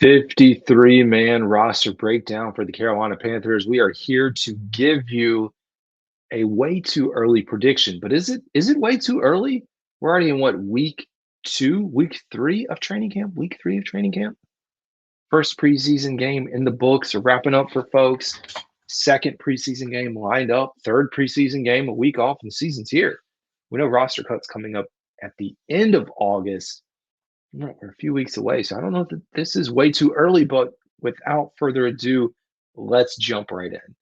53-man roster breakdown for the Carolina Panthers. We are here to give you a way too early prediction. But is it way too early? We're already in what, week two, week three of training camp? Week three of training camp? First preseason game in the books, are wrapping up for folks. Second preseason game lined up, third preseason game, a week off, and the season's here. We know roster cuts coming up at the end of August. We're a few weeks away, so I don't know if this is way too early, but without further ado, let's jump right in.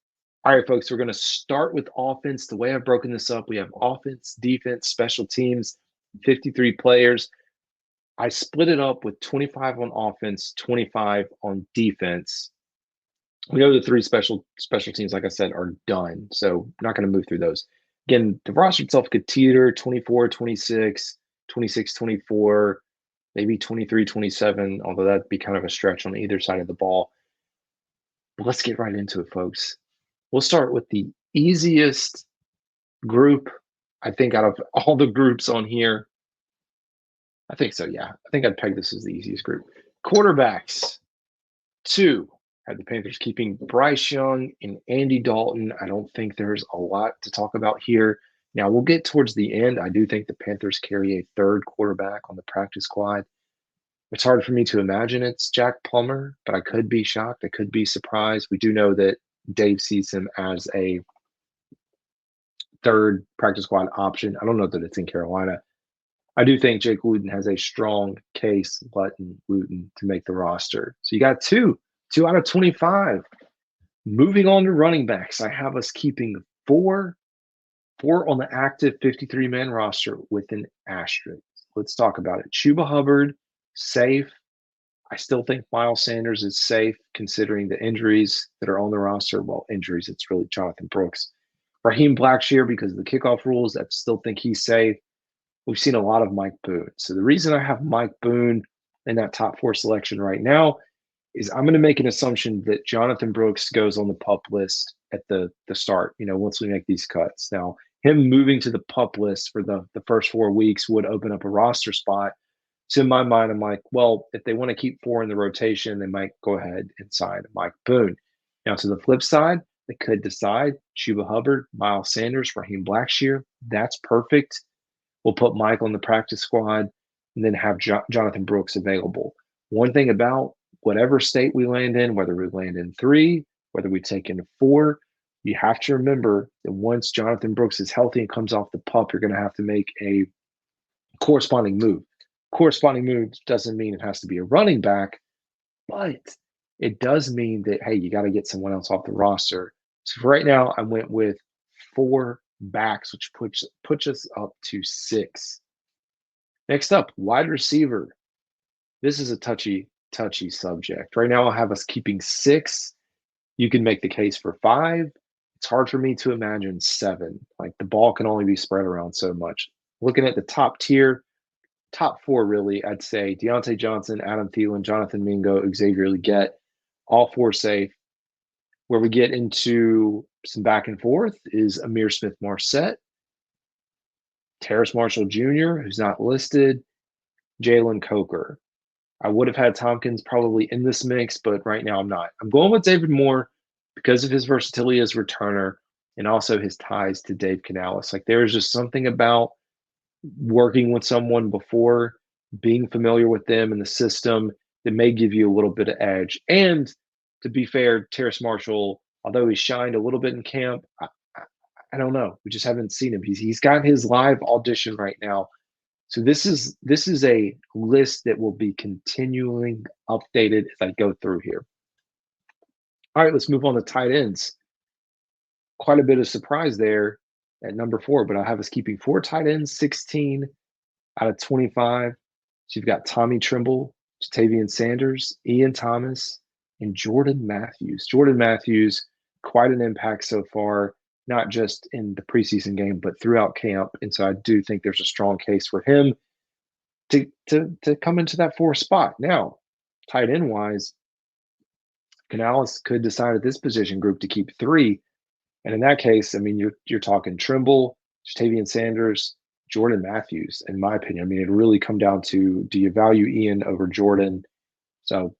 All right, folks, we're going to start with offense. The way I've broken this up, we have offense, defense, special teams, 53 players. I split it up with 25 on offense, 25 on defense. We know the three special teams, like I said, are done, so I'm not going to move through those. Again, the roster itself could teeter 24, 26, 26, 24, maybe 23, 27, although that'd be kind of a stretch on either side of the ball. But let's get right into it, folks. We'll start with the easiest group, I think, out of all the groups on here. I think so, yeah. I think I'd peg this as the easiest group. Quarterbacks, two. Had the Panthers keeping Bryce Young and Andy Dalton. I don't think there's a lot to talk about here. Now, we'll get towards the end. I do think the Panthers carry a third quarterback on the practice squad. It's hard for me to imagine it's Jack Plummer, but I could be shocked. I could be surprised. We do know that Dave sees him as a third practice squad option. I don't know that it's in Carolina. I do think Jake Luton has a strong case, Luton, to make the roster. So you got two out of 25. Moving on to running backs, I have us keeping four on the active 53-man roster with an asterisk. Let's talk about it. Chuba Hubbard, safe. I still think Miles Sanders is safe considering the injuries that are on the roster. Well, injuries, it's really Jonathan Brooks. Raheem Blackshear, because of the kickoff rules, I still think he's safe. We've seen a lot of Mike Boone. So the reason I have Mike Boone in that top four selection right now is I'm going to make an assumption that Jonathan Brooks goes on the PUP list at the start, once we make these cuts. Now, him moving to the PUP list for the first 4 weeks would open up a roster spot. So in my mind, I'm like, well, if they want to keep four in the rotation, they might go ahead and sign Mike Boone. Now, to the flip side, they could decide Chuba Hubbard, Miles Sanders, Raheem Blackshear. That's perfect. We'll put Mike on the practice squad and then have Jonathan Brooks available. One thing about whatever state we land in, whether we land in 3, whether we take in 4, you have to remember that once Jonathan Brooks is healthy and comes off the PUP, you're going to have to make a corresponding move. Corresponding move doesn't mean it has to be a running back, but it does mean that, hey, you got to get someone else off the roster. So for right now, I went with 4 backs, which puts us up to 6. Next up, wide receiver. This is a touchy subject. Right now, I'll have us keeping 6. You can make the case for 5. It's hard for me to imagine 7. Like, the ball can only be spread around so much. Looking at the top tier, top 4, really, I'd say Deontay Johnson, Adam Thielen, Jonathan Mingo, Xavier Legette, all 4 safe. Where we get into some back and forth is Amir Smith-Marset, Terrace Marshall Jr., who's not listed, Jalen Coker. I would have had Tompkins probably in this mix, but right now I'm not. I'm going with David Moore because of his versatility as returner and also his ties to Dave Canales. Like, there is just something about working with someone before, being familiar with them and the system, that may give you a little bit of edge. And to be fair, Terrace Marshall, although he shined a little bit in camp, I don't know. We just haven't seen him. He's got his live audition right now. So this is a list that will be continually updated as I go through here. All right, let's move on to tight ends. Quite a bit of surprise there at number 4, but I have us keeping 4 tight ends, 16 out of 25. So you've got Tommy Trimble, Jatavian Sanders, Ian Thomas, and Jordan Matthews. Jordan Matthews, quite an impact so far, not just in the preseason game, but throughout camp. And so I do think there's a strong case for him to come into that 4th spot. Now, tight end wise, Canales could decide at this position group to keep 3. And in that case, I mean, you're talking Trimble, Jatavian Sanders, Jordan Matthews, in my opinion. I mean, it really come down to, do you value Ian over Jordan? So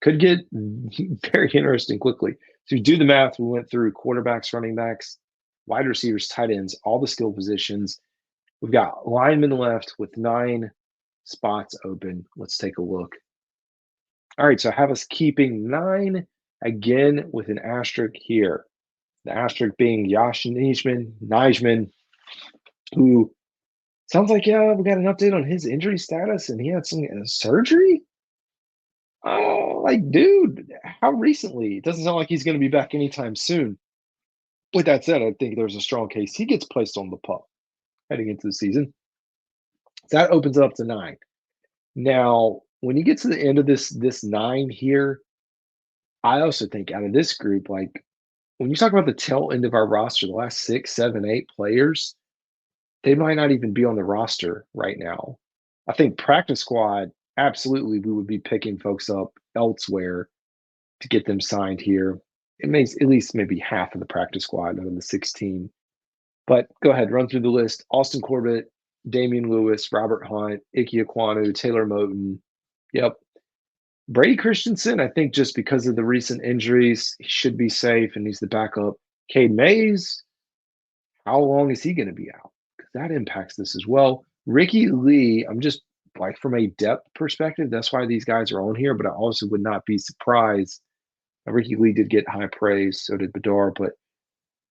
Could get very interesting quickly. So you do the math, we went through quarterbacks, running backs, wide receivers, tight ends, all the skill positions. We've got linemen left with 9 spots open. Let's take a look. All right, so I have us keeping 9 again with an asterisk here. The asterisk being Yash Nijman, who sounds like, yeah, we got an update on his injury status and he had some surgery. Oh, like, dude, how recently? It doesn't sound like he's going to be back anytime soon. With that said, I think there's a strong case he gets placed on the pup heading into the season. That opens it up to 9. Now, when you get to the end of this 9 here, I also think out of this group, like when you talk about the tail end of our roster, the last 6, 7, 8 players, they might not even be on the roster right now. I think practice squad, absolutely, we would be picking folks up elsewhere to get them signed here. It makes at least maybe half of the practice squad out of the 16. But go ahead, run through the list. Austin Corbett, Damian Lewis, Robert Hunt, Ike Ekwonu, Taylor Moton. Yep. Brady Christensen, I think just because of the recent injuries, he should be safe and he's the backup. Cade Mays, how long is he going to be out? Because that impacts this as well. Ricky Lee, I'm just like from a depth perspective, that's why these guys are on here, but I also would not be surprised. Ricky Lee did get high praise, so did Bedard, but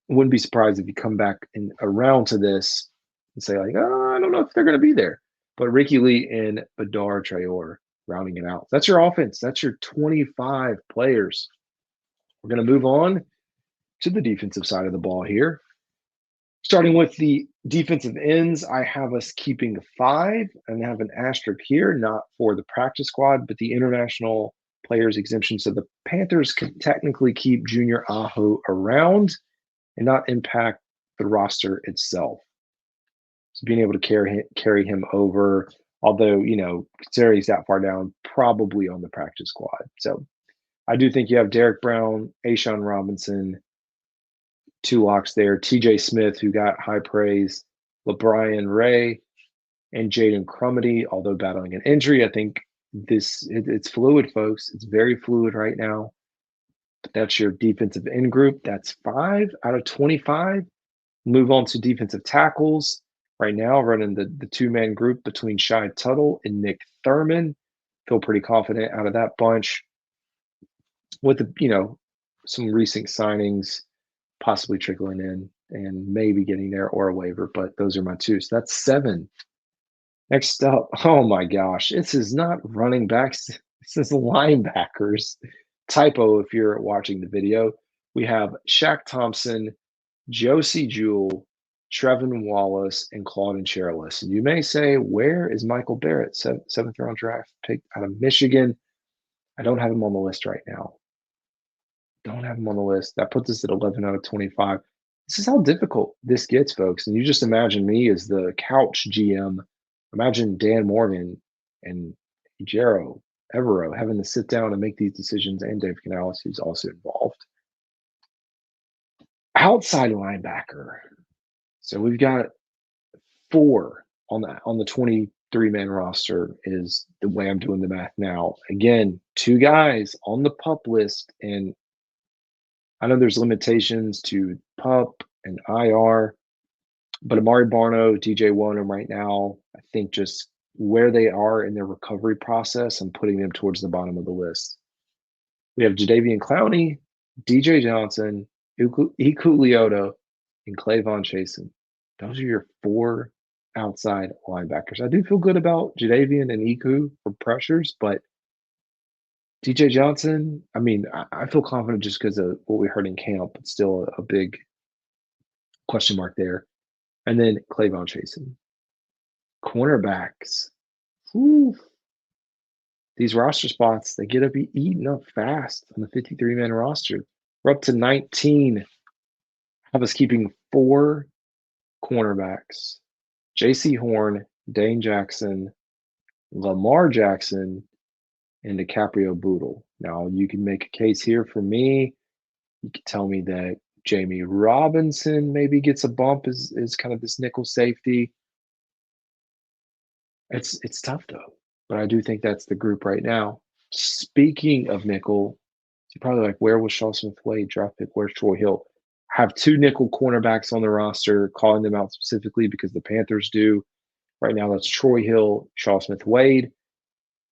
wouldn't be surprised if you come back in around to this and say, like, oh, I don't know if they're going to be there. But Ricky Lee and Bedard Traore rounding it out. That's your offense. That's your 25 players. We're going to move on to the defensive side of the ball here. Starting with the defensive ends, I have us keeping 5 and I have an asterisk here, not for the practice squad, but the international players exemption. So the Panthers can technically keep Junior Aho around and not impact the roster itself. So being able to carry him over, although, considering he's that far down, probably on the practice squad. So I do think you have Derek Brown, Ashawn Robinson, 2 locks there, TJ Smith, who got high praise, LeBrian Ray, and Jaden Crumity, although battling an injury. I think it's fluid, folks. It's very fluid right now. But that's your defensive end group. That's 5 out of 25. Move on to defensive tackles. Right now, running the 2-man group between Shai Tuttle and Nick Thurman. Feel pretty confident out of that bunch. With some recent signings possibly trickling in and maybe getting there or a waiver, but those are my 2. So that's 7. Next up, oh my gosh, this is not running backs. This is linebackers. Typo if you're watching the video. We have Shaq Thompson, Josie Jewell, Trevin Wallace, and Claudin Cherilus. And you may say, where is Michael Barrett, 7th round draft pick out of Michigan? I don't have him on the list right now. Don't have him on the list. That puts us at 11 out of 25. This is how difficult this gets, folks. And you just imagine me as the couch GM. Imagine Dan Morgan and Jero Evero having to sit down and make these decisions, and Dave Canales, who's also involved. Outside linebacker. So we've got 4 on the 23-man roster is the way I'm doing the math now. Again, 2 guys on the PUP list, and I know there's limitations to PUP and IR, but Amari Barno, DJ Wonham right now, I think just where they are in their recovery process, I'm putting them towards the bottom of the list. We have Jadeveon Clowney, DJ Johnson, Iku Leota, and Clavon Chasen. Those are your 4 outside linebackers. I do feel good about Jadeveon and Iku for pressures, but DJ Johnson, I mean, I feel confident just because of what we heard in camp, but still a big question mark there. And then Clavon Chasen. Cornerbacks. Whew. These roster spots, they get to be eaten up fast on the 53-man roster. We're up to 19. Have us keeping 4 cornerbacks. J.C. Horn, Dane Jackson, Lamar Jackson, and DiCaprio Bootle. Now, you can make a case here for me. You could tell me that Jamie Robinson maybe gets a bump as kind of this nickel safety. It's tough, though. But I do think that's the group right now. Speaking of nickel, you're probably like, where was Shaw Smith Wade draft pick? Where's Troy Hill? Have two nickel cornerbacks on the roster, calling them out specifically because the Panthers do. Right now, that's Troy Hill, Shaw Smith Wade.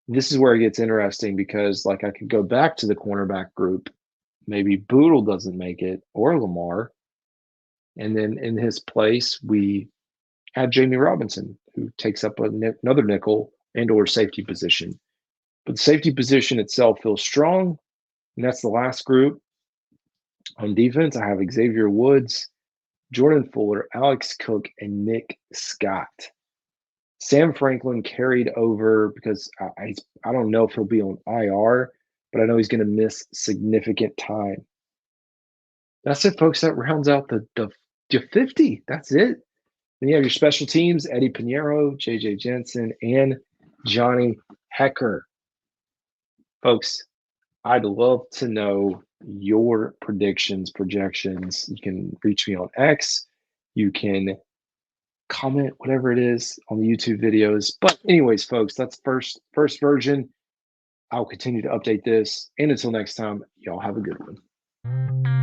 This is where it gets interesting because, like, I could go back to the cornerback group. Maybe Boodle doesn't make it or Lamar. And then in his place, we add Jamie Robinson, who takes up another nickel and or safety position. But the safety position itself feels strong, and that's the last group. On defense, I have Xavier Woods, Jordan Fuller, Alex Cook, and Nick Scott. Sam Franklin carried over because I don't know if he'll be on IR, but I know he's going to miss significant time. That's it, folks. That rounds out the 50. That's it. Then you have your special teams, Eddie Pinheiro, JJ Jensen, and Johnny Hecker. Folks, I'd love to know your predictions, projections. You can reach me on X. You can comment, whatever it is, on the YouTube videos. But anyways, folks, that's first version. I'll continue to update this. And until next time, y'all have a good one.